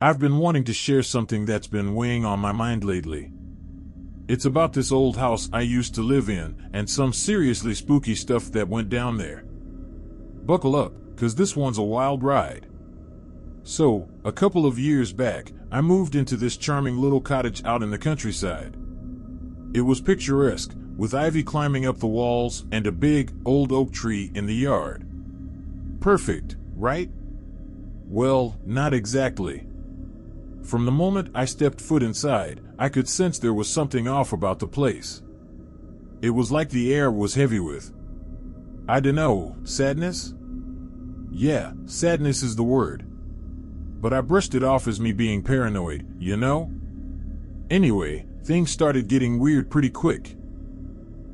I've been wanting to share something that's been weighing on my mind lately. It's about this old house I used to live in and some seriously spooky stuff that went down there. Buckle up, 'cause this one's a wild ride. So, a couple of years back, I moved into this charming little cottage out in the countryside. It was picturesque, with ivy climbing up the walls and a big, old oak tree in the yard. Perfect, right? Well, not exactly. From the moment I stepped foot inside, I could sense there was something off about the place. It was like the air was heavy with, I dunno, sadness? Yeah, sadness is the word. But I brushed it off as me being paranoid, you know? Anyway, things started getting weird pretty quick.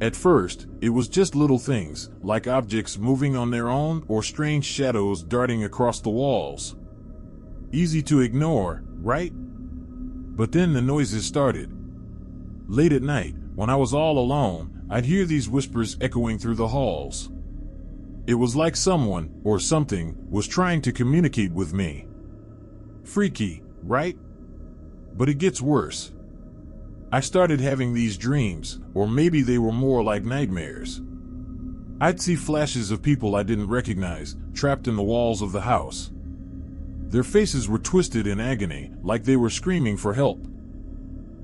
At first, it was just little things, like objects moving on their own or strange shadows darting across the walls. Easy to ignore, right? But then the noises started. Late at night, when I was all alone, I'd hear these whispers echoing through the halls. It was like someone, or something, was trying to communicate with me. Freaky, right? But it gets worse. I started having these dreams, or maybe they were more like nightmares. I'd see flashes of people I didn't recognize, trapped in the walls of the house. Their faces were twisted in agony, like they were screaming for help.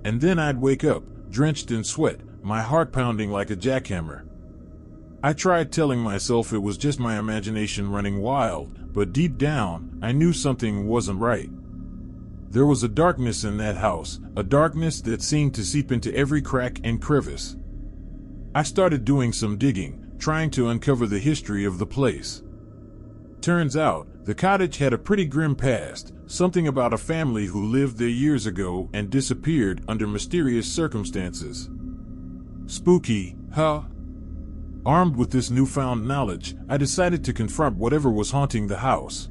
And then I'd wake up, drenched in sweat, my heart pounding like a jackhammer. I tried telling myself it was just my imagination running wild, but deep down, I knew something wasn't right. There was a darkness in that house, a darkness that seemed to seep into every crack and crevice. I started doing some digging, trying to uncover the history of the place. Turns out, the cottage had a pretty grim past, something about a family who lived there years ago and disappeared under mysterious circumstances. Spooky, huh? Armed with this newfound knowledge, I decided to confront whatever was haunting the house.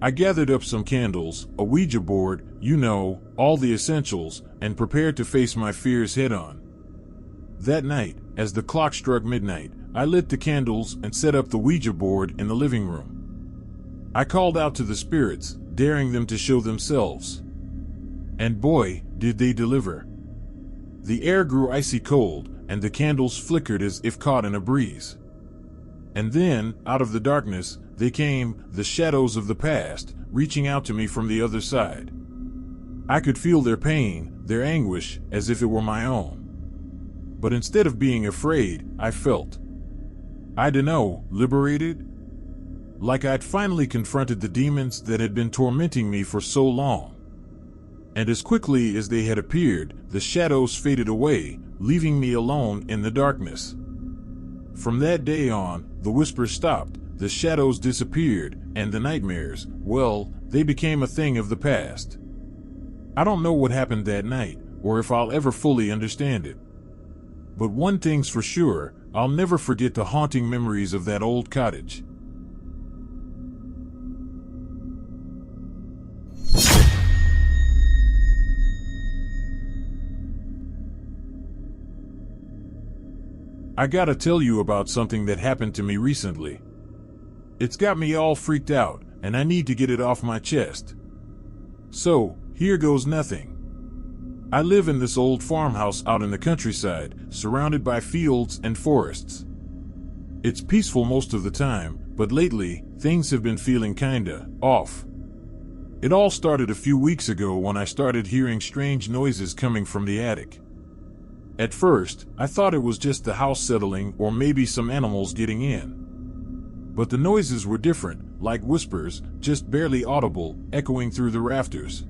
I gathered up some candles, a Ouija board, you know, all the essentials, and prepared to face my fears head-on. That night, as the clock struck midnight, I lit the candles and set up the Ouija board in the living room. I called out to the spirits, daring them to show themselves. And boy, did they deliver. The air grew icy cold, and the candles flickered as if caught in a breeze. And then, out of the darkness, they came, the shadows of the past, reaching out to me from the other side. I could feel their pain, their anguish, as if it were my own. But instead of being afraid, I felt, I dunno, liberated? Like I'd finally confronted the demons that had been tormenting me for so long. And as quickly as they had appeared, the shadows faded away, leaving me alone in the darkness. From that day on, the whispers stopped, the shadows disappeared, and the nightmares, well, they became a thing of the past. I don't know what happened that night, or if I'll ever fully understand it. But one thing's for sure, I'll never forget the haunting memories of that old cottage. I gotta tell you about something that happened to me recently. It's got me all freaked out, and I need to get it off my chest. So, here goes nothing. I live in this old farmhouse out in the countryside, surrounded by fields and forests. It's peaceful most of the time, but lately, things have been feeling kinda off. It all started a few weeks ago when I started hearing strange noises coming from the attic. At first, I thought it was just the house settling or maybe some animals getting in. But the noises were different, like whispers, just barely audible, echoing through the rafters.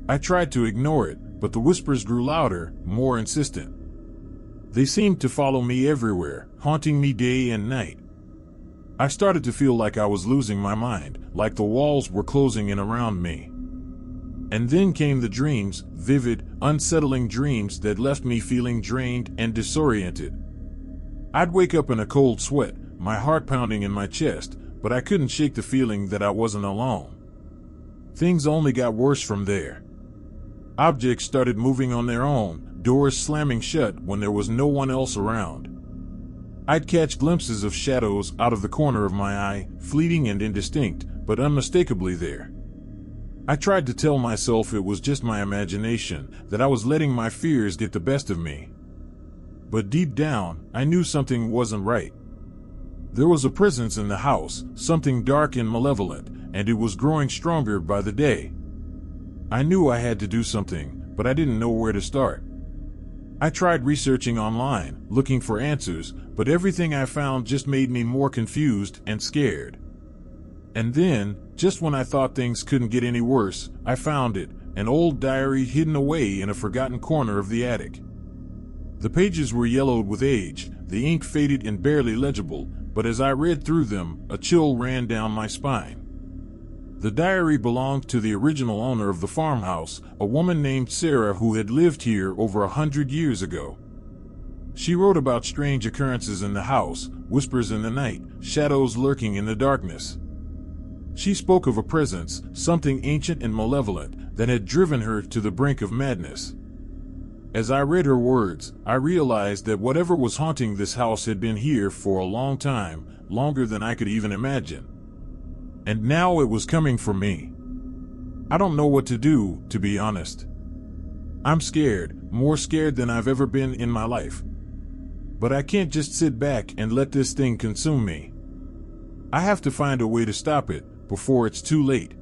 I tried to ignore it, but the whispers grew louder, more insistent. They seemed to follow me everywhere, haunting me day and night. I started to feel like I was losing my mind, like the walls were closing in around me. And then came the dreams, vivid, unsettling dreams that left me feeling drained and disoriented. I'd wake up in a cold sweat, my heart pounding in my chest, but I couldn't shake the feeling that I wasn't alone. Things only got worse from there. Objects started moving on their own, doors slamming shut when there was no one else around. I'd catch glimpses of shadows out of the corner of my eye, fleeting and indistinct, but unmistakably there. I tried to tell myself it was just my imagination, that I was letting my fears get the best of me. But deep down, I knew something wasn't right. There was a presence in the house, something dark and malevolent, and it was growing stronger by the day. I knew I had to do something, but I didn't know where to start. I tried researching online, looking for answers, but everything I found just made me more confused and scared. And then, just when I thought things couldn't get any worse, I found it, an old diary hidden away in a forgotten corner of the attic. The pages were yellowed with age, the ink faded and barely legible, but as I read through them, a chill ran down my spine. The diary belonged to the original owner of the farmhouse, a woman named Sarah who had lived here over 100 years ago. She wrote about strange occurrences in the house, whispers in the night, shadows lurking in the darkness. She spoke of a presence, something ancient and malevolent, that had driven her to the brink of madness. As I read her words, I realized that whatever was haunting this house had been here for a long time, longer than I could even imagine. And now it was coming for me. I don't know what to do, to be honest. I'm scared, more scared than I've ever been in my life. But I can't just sit back and let this thing consume me. I have to find a way to stop it before it's too late.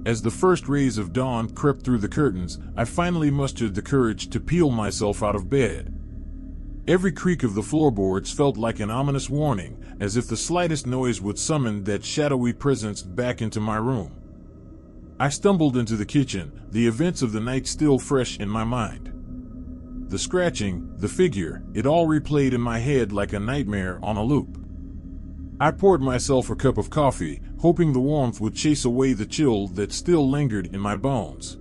As the first rays of dawn crept through the curtains, I finally mustered the courage to peel myself out of bed. Every creak of the floorboards felt like an ominous warning, as if the slightest noise would summon that shadowy presence back into my room. I stumbled into the kitchen, the events of the night still fresh in my mind. The scratching, the figure, it all replayed in my head like a nightmare on a loop. I poured myself a cup of coffee, hoping the warmth would chase away the chill that still lingered in my bones.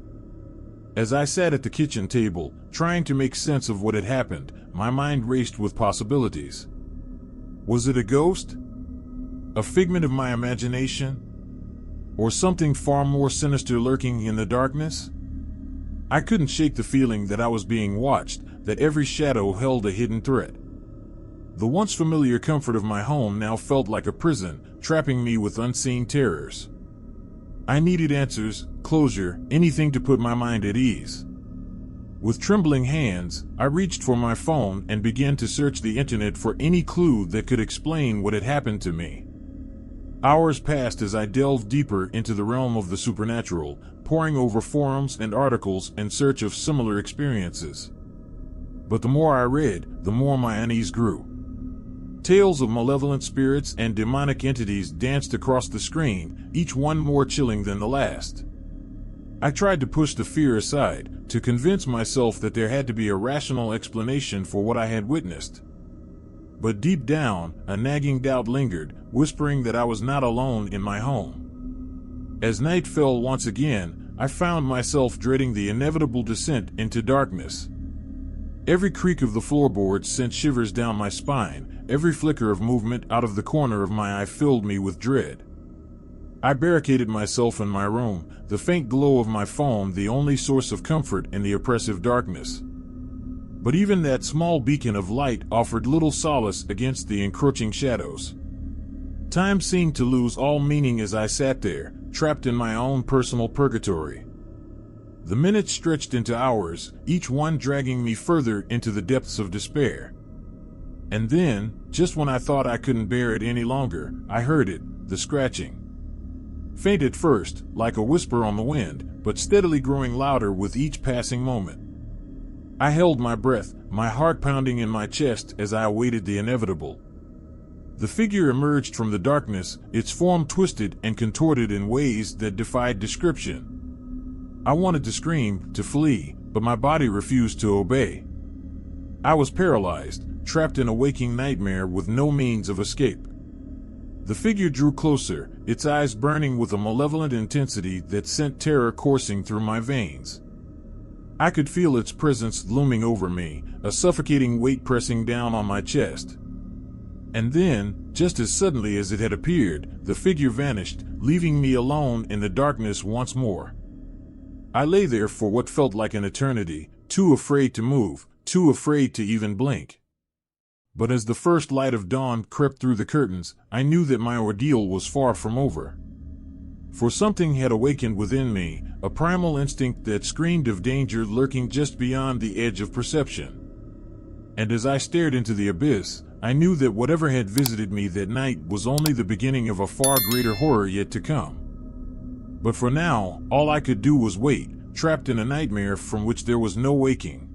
As I sat at the kitchen table, trying to make sense of what had happened, my mind raced with possibilities. Was it a ghost? A figment of my imagination? Or something far more sinister lurking in the darkness? I couldn't shake the feeling that I was being watched, that every shadow held a hidden threat. The once familiar comfort of my home now felt like a prison, trapping me with unseen terrors. I needed answers, closure, anything to put my mind at ease. With trembling hands, I reached for my phone and began to search the internet for any clue that could explain what had happened to me. Hours passed as I delved deeper into the realm of the supernatural, poring over forums and articles in search of similar experiences. But the more I read, the more my unease grew. Tales of malevolent spirits and demonic entities danced across the screen, each one more chilling than the last. I tried to push the fear aside, to convince myself that there had to be a rational explanation for what I had witnessed. But deep down, a nagging doubt lingered, whispering that I was not alone in my home. As night fell once again, I found myself dreading the inevitable descent into darkness. Every creak of the floorboards sent shivers down my spine, every flicker of movement out of the corner of my eye filled me with dread. I barricaded myself in my room, the faint glow of my phone the only source of comfort in the oppressive darkness. But even that small beacon of light offered little solace against the encroaching shadows. Time seemed to lose all meaning as I sat there, trapped in my own personal purgatory. The minutes stretched into hours, each one dragging me further into the depths of despair. And then, just when I thought I couldn't bear it any longer, I heard it, the scratching. Faint at first, like a whisper on the wind, but steadily growing louder with each passing moment. I held my breath, my heart pounding in my chest as I awaited the inevitable. The figure emerged from the darkness, its form twisted and contorted in ways that defied description. I wanted to scream, to flee, but my body refused to obey. I was paralyzed, trapped in a waking nightmare with no means of escape. The figure drew closer, its eyes burning with a malevolent intensity that sent terror coursing through my veins. I could feel its presence looming over me, a suffocating weight pressing down on my chest. And then, just as suddenly as it had appeared, the figure vanished, leaving me alone in the darkness once more. I lay there for what felt like an eternity, too afraid to move, too afraid to even blink. But as the first light of dawn crept through the curtains, I knew that my ordeal was far from over. For something had awakened within me, a primal instinct that screamed of danger lurking just beyond the edge of perception. And as I stared into the abyss, I knew that whatever had visited me that night was only the beginning of a far greater horror yet to come. But for now, all I could do was wait, trapped in a nightmare from which there was no waking.